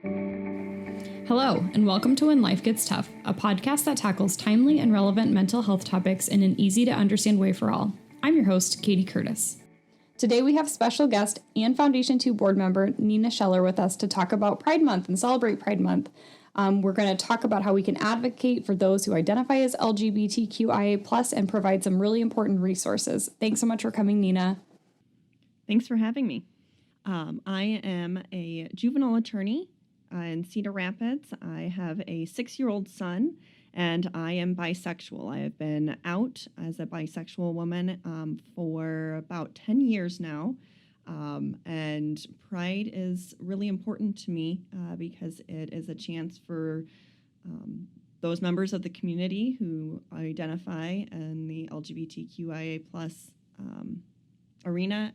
Hello, and welcome to When Life Gets Tough, a podcast that tackles timely and relevant mental health topics in an easy-to-understand way for all. I'm your host, Katie Curtis. Today we have special guest and Foundation 2 board member Nina Scheller with us to talk about Pride Month and celebrate Pride Month. We're going to talk about how we can advocate for those who identify as LGBTQIA+, and provide some really important resources. Thanks so much for coming, Nina. Thanks for having me. I am a juvenile attorney in Cedar Rapids. I have a 6-year-old son, and I am bisexual. I have been out as a bisexual woman for about 10 years now, and Pride is really important to me because it is a chance for those members of the community who identify in the LGBTQIA+ arena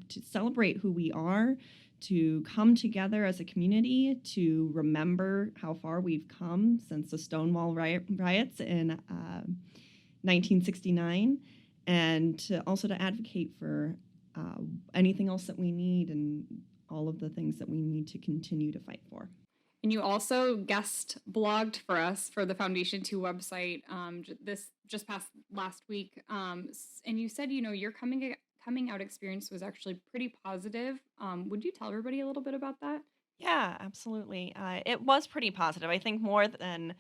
to celebrate who we are, to come together as a community, to remember how far we've come since the Stonewall riots in 1969, and also to advocate for anything else that we need and all of the things that we need to continue to fight for. And you also guest blogged for us for the Foundation 2 website this just past last week. And you said, your coming out experience was actually pretty positive. Would you tell everybody a little bit about that? Yeah, absolutely. It was pretty positive. I think more than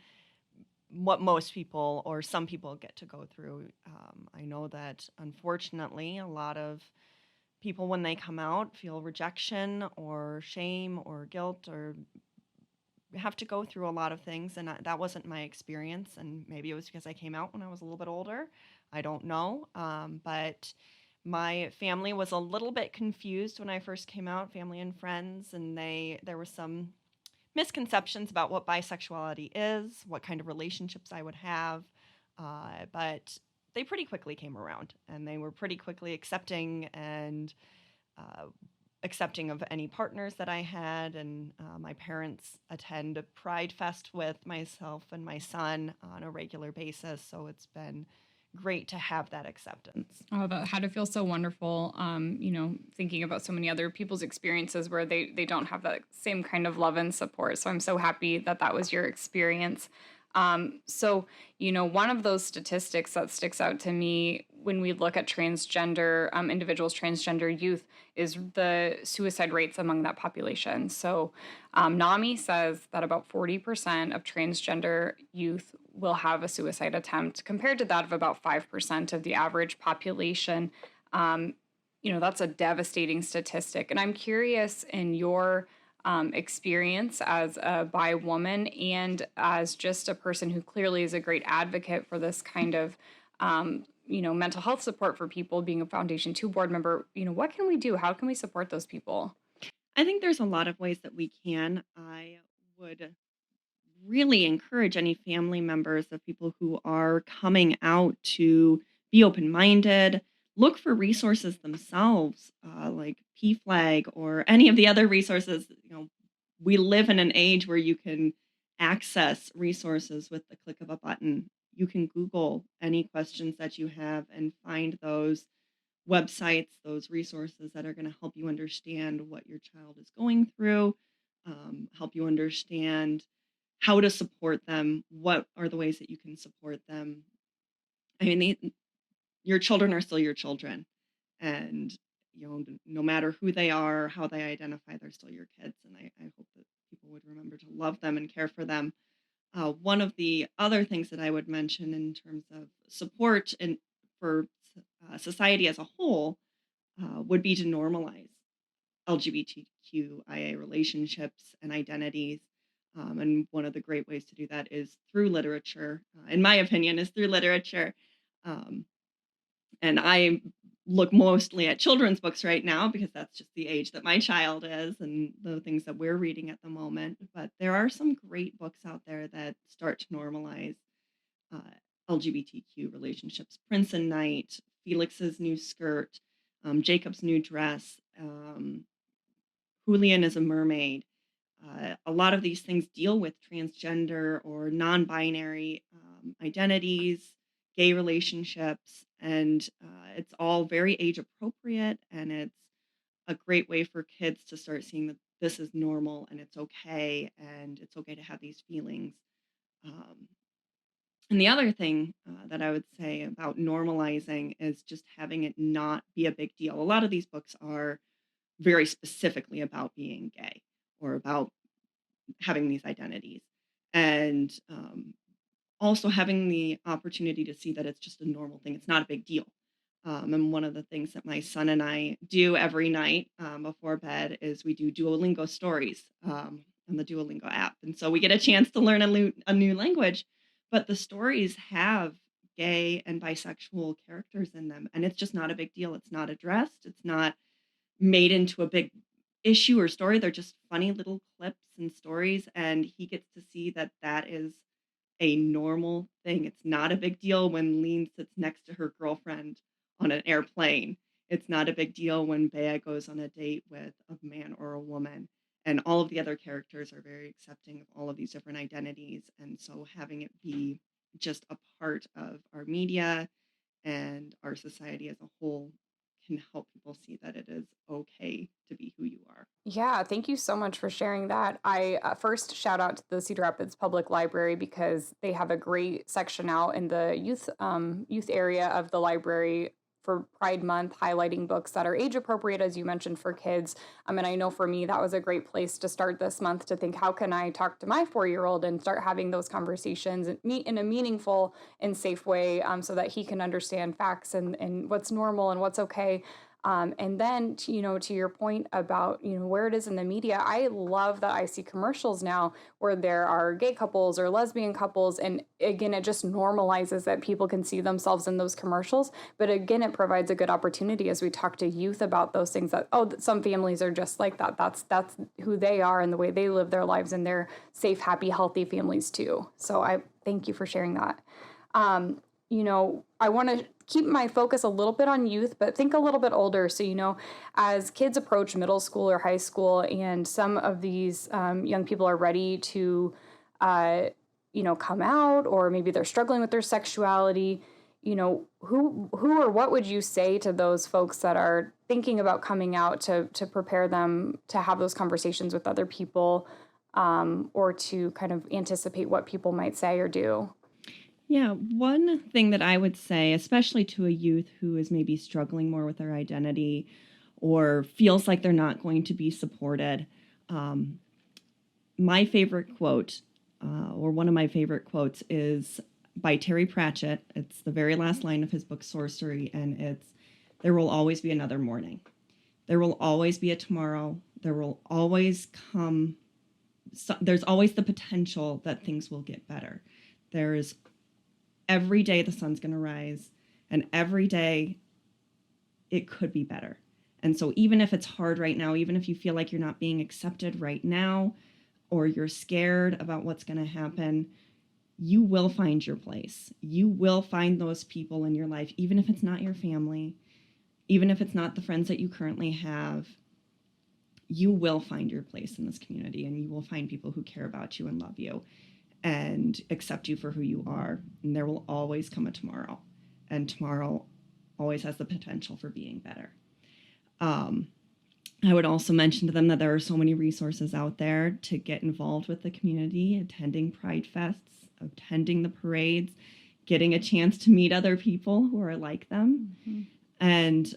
what most people or some people get to go through. I know that unfortunately a lot of people, when they come out, feel rejection or shame or guilt or have to go through a lot of things, and that wasn't my experience, and maybe it was because I came out when I was a little bit older. I don't know, but my family was a little bit confused when I first came out, family and friends, and there were some misconceptions about what bisexuality is, what kind of relationships I would have, but they pretty quickly came around, and they were pretty quickly accepting of any partners that I had, and my parents attend Pride Fest with myself and my son on a regular basis, so it's been great to have that acceptance. Oh, that had to feel so wonderful, thinking about so many other people's experiences where they don't have that same kind of love and support. So I'm so happy that was your experience. So, one of those statistics that sticks out to me when we look at transgender individuals, transgender youth, is the suicide rates among that population. So NAMI says that about 40% of transgender youth will have a suicide attempt, compared to that of about 5% of the average population. That's a devastating statistic. And I'm curious, in your experience as a bi woman and as just a person who clearly is a great advocate for this kind of mental health support for people, being a Foundation 2 board member, what can we do? How can we support those people? I think there's a lot of ways that we can. I would really encourage any family members of people who are coming out to be open-minded, look for resources themselves, like PFLAG or any of the other resources. We live in an age where you can access resources with the click of a button. You can Google any questions that you have and find those websites, those resources that are going to help you understand what your child is going through, help you understand how to support them, what are the ways that you can support them. I mean, your children are still your children, and no matter who they are, how they identify, they're still your kids, and I hope that people would remember to love them and care for them. One of the other things that I would mention in terms of support and for society as a whole would be to normalize LGBTQIA relationships and identities. And one of the great ways to do that is through literature, in my opinion, is through literature. And I look mostly at children's books right now because that's just the age that my child is and the things that we're reading at the moment. But there are some great books out there that start to normalize uh, LGBTQ relationships. Prince and Knight, Felix's New Skirt, Jacob's New Dress, Julian is a Mermaid. A lot of these things deal with transgender or non-binary identities, gay relationships, and it's all very age appropriate, and it's a great way for kids to start seeing this is normal and it's okay to have these feelings. Um, and the other thing that I would say about normalizing is just having it not be a big deal. A lot of these books are very specifically about being gay or about having these identities. And also having the opportunity to see that it's just a normal thing. It's not a big deal. And one of the things that my son and I do every night before bed is we do Duolingo stories on the Duolingo app. And so we get a chance to learn a new language, but the stories have gay and bisexual characters in them. And it's just not a big deal. It's not addressed, it's not made into a big issue or story. They're just funny little clips and stories. And he gets to see that that is a normal thing. It's not a big deal when Lean sits next to her girlfriend on an airplane. It's not a big deal when Bea goes on a date with a man or a woman. And all of the other characters are very accepting of all of these different identities. And so having it be just a part of our media and our society as a whole can help people see that it is okay to be who you are. Yeah, thank you so much for sharing that. I first shout out to the Cedar Rapids Public Library because they have a great section out in the youth area of the library for Pride Month, highlighting books that are age appropriate, as you mentioned, for kids. And I know for me that was a great place to start this month to think, how can I talk to my 4 year old and start having those conversations and meet in a meaningful and safe way, so that he can understand facts and what's normal and what's okay. And then, to your point about, where it is in the media, I love that I see commercials now where there are gay couples or lesbian couples. And again, it just normalizes that people can see themselves in those commercials. But again, it provides a good opportunity as we talk to youth about those things that, oh, some families are just like that. That's who they are and the way they live their lives, and they're safe, happy, healthy families too. So I thank you for sharing that. I want to keep my focus a little bit on youth, but think a little bit older. So, as kids approach middle school or high school, and some of these young people are ready to, come out, or maybe they're struggling with their sexuality. Who or what would you say to those folks that are thinking about coming out to prepare them to have those conversations with other people, or to kind of anticipate what people might say or do? Yeah, one thing that I would say, especially to a youth who is maybe struggling more with their identity or feels like they're not going to be supported, um, my favorite quote, or one of my favorite quotes, is by Terry Pratchett. It's the very last line of his book Sorcery, and it's, "There will always be another morning. There will always be a tomorrow. There will always come. There's always the potential that things will get better. There is every day the sun's going to rise, and every day it could be better. And so even if it's hard right now, even if you feel like you're not being accepted right now, or you're scared about what's going to happen, you will find your place. You will find those people in your life, even if it's not your family, even if it's not the friends that you currently have. You will find your place in this community, and you will find people who care about you and love you and accept you for who you are. And there will always come a tomorrow. And tomorrow always has the potential for being better. I would also mention to them that there are so many resources out there to get involved with the community, attending Pride Fests, attending the parades, getting a chance to meet other people who are like them. Mm-hmm. And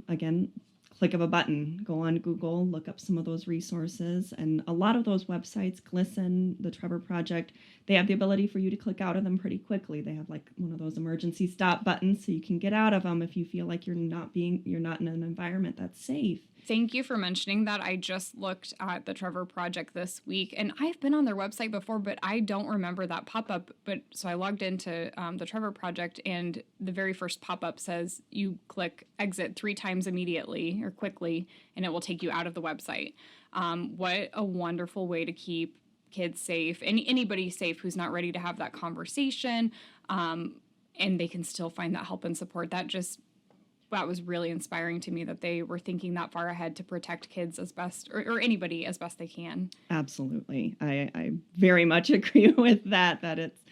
again, click of a button, go on Google, look up some of those resources. And a lot of those websites, Glisten, the Trevor Project, they have the ability for you to click out of them pretty quickly. They have like one of those emergency stop buttons so you can get out of them if you feel like you're not in an environment that's safe. Thank you for mentioning that. I just looked at the Trevor Project this week, and I've been on their website before, but I don't remember that pop up. But so I logged into the Trevor Project, and the very first pop up says you click exit 3 times immediately or quickly, and it will take you out of the website. What a wonderful way to keep kids safe, anybody safe who's not ready to have that conversation, and they can still find that help and support. That was really inspiring to me that they were thinking that far ahead to protect kids as best, or anybody as best they can. Absolutely. I very much agree with that it's,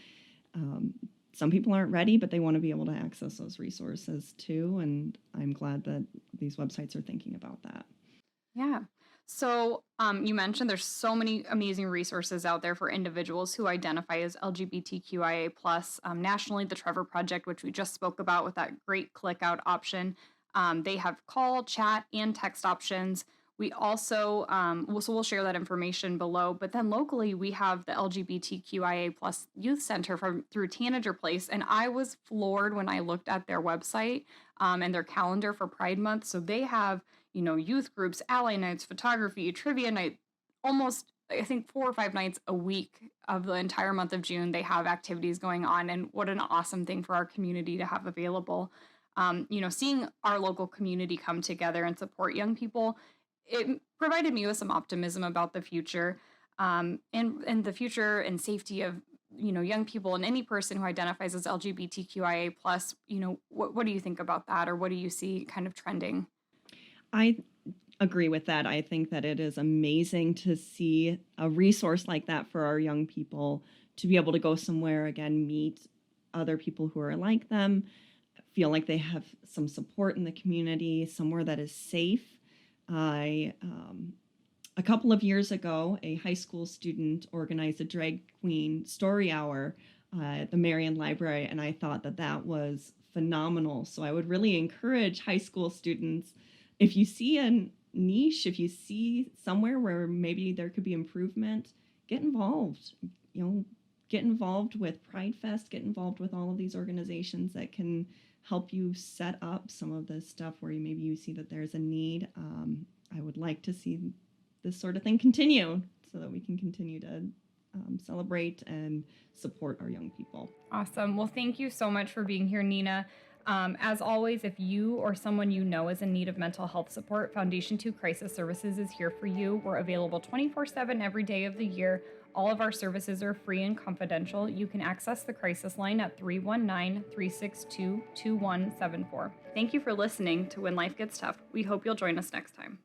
some people aren't ready, but they want to be able to access those resources too. And I'm glad that these websites are thinking about that. Yeah. So, you mentioned there's so many amazing resources out there for individuals who identify as LGBTQIA plus. Nationally, the Trevor Project, which we just spoke about with that great click out option, they have call, chat, and text options. We also, so we'll share that information below. But then locally, we have the LGBTQIA plus Youth Center from through Tanager Place, and I was floored when I looked at their website and their calendar for Pride Month. So they have youth groups, ally nights, photography, trivia night, almost, I think, 4 or 5 nights a week of the entire month of June. They have activities going on, and what an awesome thing for our community to have available. Seeing our local community come together and support young people, it provided me with some optimism about the future, and the future and safety of young people and any person who identifies as LGBTQIA plus. What do you think about that, or what do you see kind of trending? I agree with that. I think that it is amazing to see a resource like that for our young people to be able to go somewhere again, meet other people who are like them, feel like they have some support in the community, somewhere that is safe. I A couple of years ago, a high school student organized a drag queen story hour at the Marion Library, and I thought that that was phenomenal. So I would really encourage high school students, if you see a niche, if you see somewhere where maybe there could be improvement, get involved. You know, get involved with Pride Fest, get involved with all of these organizations that can help you set up some of this stuff where maybe you see that there's a need. I would like to see this sort of thing continue so that we can continue to celebrate and support our young people. Awesome. Well, thank you so much for being here, Nina. As always, if you or someone you know is in need of mental health support, Foundation 2 Crisis Services is here for you. We're available 24/7 every day of the year. All of our services are free and confidential. You can access the crisis line at 319-362-2174. Thank you for listening to When Life Gets Tough. We hope you'll join us next time.